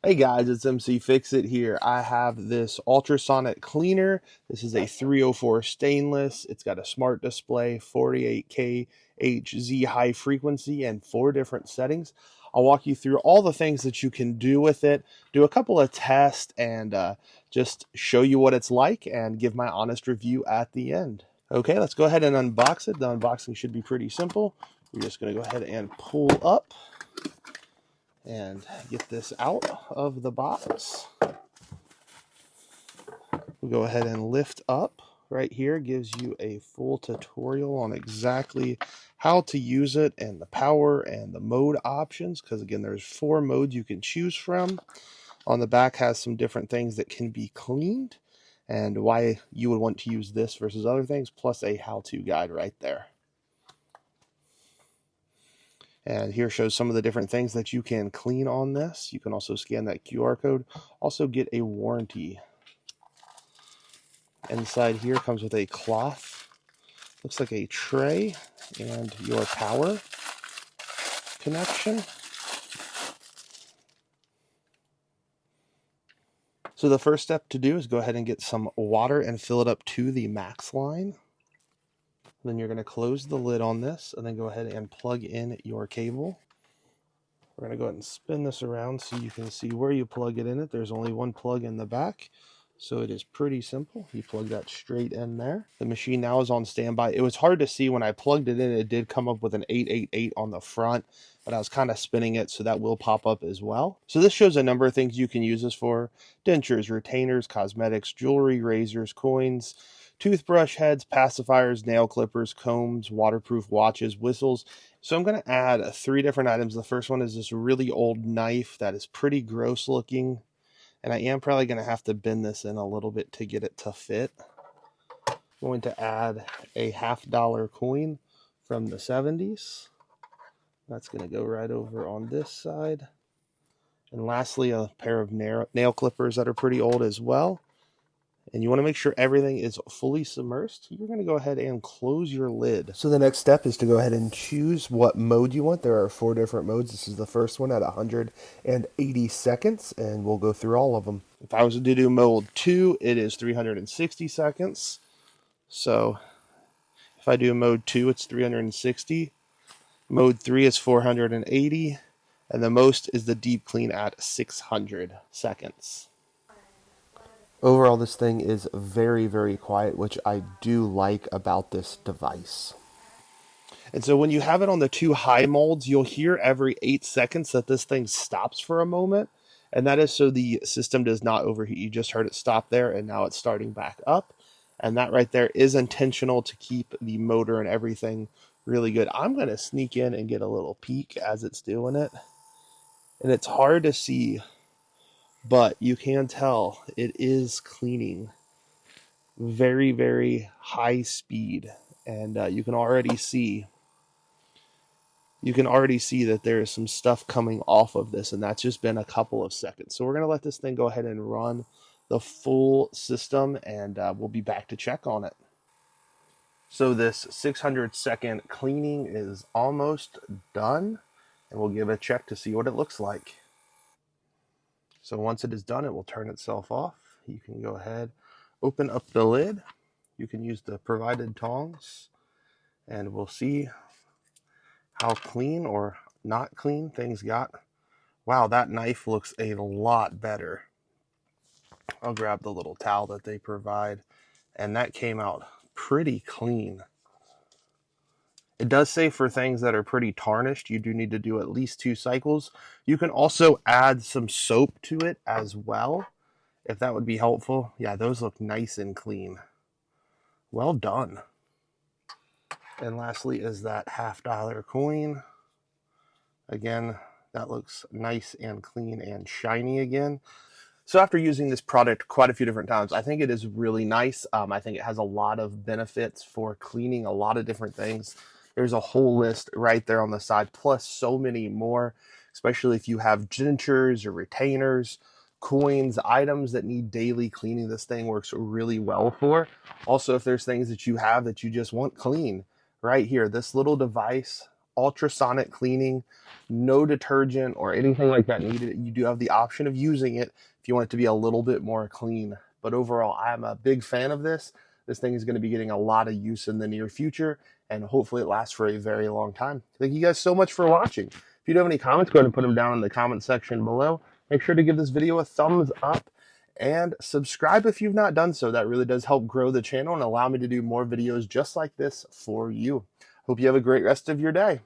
Hey guys, it's mcfixit here. I have this ultrasonic cleaner. This is a 304 stainless. It's got a smart display, 48K HZ high frequency, and 4 different settings. I'll walk you through all the things that you can do with it, do a couple of tests, and just show you what it's like and give my honest review at the end. Okay, let's go ahead and unbox it. The unboxing should be pretty simple. We're just going to go ahead and pull up and get this out of the box. We'll go ahead and lift up. Right here gives you a full tutorial on exactly how to use it and the power and the mode options, because again there's 4 modes you can choose from. On the back has some different things that can be cleaned and why you would want to use this versus other things, plus a how-to guide right there. And here shows some of the different things that you can clean on this. You can also scan that QR code. Also get a warranty. Inside here comes with a cloth. Looks like a tray and your power connection. So the first step to do is go ahead and get some water and fill it up to the max line. Then you're going to close the lid on this and then go ahead and plug in your cable. We're going to go ahead and spin this around so you can see where you plug it in it. There's only one plug in the back, so it is pretty simple. You plug that straight in there. The machine now is on standby. It was hard to see when I plugged it in. It did come up with an 888 on the front, but I was kind of spinning it, so that will pop up as well. So this shows a number of things you can use this for: dentures, retainers, cosmetics, jewelry, razors, coins, toothbrush heads, pacifiers, nail clippers, combs, waterproof watches, whistles. So I'm going to add 3 different items. The first one is this really old knife that is pretty gross looking, and I am probably going to have to bend this in a little bit to get it to fit. I'm going to add a $50 coin from the 70s. That's going to go right over on this side. And lastly, a pair of nail clippers that are pretty old as well. And you want to make sure everything is fully submersed. You're going to go ahead and close your lid. So the next step is to go ahead and choose what mode you want. There are 4 different modes. This is the first one at 180 seconds, and we'll go through all of them. If I was to do mode 2, it is 360 seconds. So if I do mode 2, it's 360. Mode 3 is 480, and the most is the deep clean at 600 seconds. Overall, this thing is very, very quiet, which I do like about this device. And so when you have it on the 2 high molds, you'll hear every 8 seconds that this thing stops for a moment. And that is so the system does not overheat. You just heard it stop there, and now it's starting back up. And that right there is intentional to keep the motor and everything really good. I'm going to sneak in and get a little peek as it's doing it. And it's hard to see, but you can tell it is cleaning very, very high speed, and you can already see that there is some stuff coming off of this, and that's just been a couple of seconds. So we're going to let this thing go ahead and run the full system, and we'll be back to check on it. So this 600-second cleaning is almost done, and we'll give it a check to see what it looks like. So once it is done, it will turn itself off. You can go ahead, open up the lid. You can use the provided tongs, and we'll see how clean or not clean things got. Wow, that knife looks a lot better. I'll grab the little towel that they provide, and that came out pretty clean. It does say for things that are pretty tarnished, you do need to do at least 2 cycles. You can also add some soap to it as well, if that would be helpful. Yeah, those look nice and clean. Well done. And lastly is that $50 coin. Again, that looks nice and clean and shiny again. So after using this product quite a few different times, I think it is really nice. I think it has a lot of benefits for cleaning a lot of different things. There's a whole list right there on the side, plus so many more, especially if you have dentures or retainers, coins, items that need daily cleaning. This thing works really well for. Also, if there's things that you have that you just want clean, right here, this little device ultrasonic cleaning, no detergent or anything like that needed. You do have the option of using it if you want it to be a little bit more clean. But overall, I'm a big fan of this. This thing is going to be getting a lot of use in the near future, and hopefully it lasts for a very long time. Thank you guys so much for watching. If you do have any comments, go ahead and put them down in the comment section below. Make sure to give this video a thumbs up and subscribe if you've not done so. That really does help grow the channel and allow me to do more videos just like this for you. Hope you have a great rest of your day.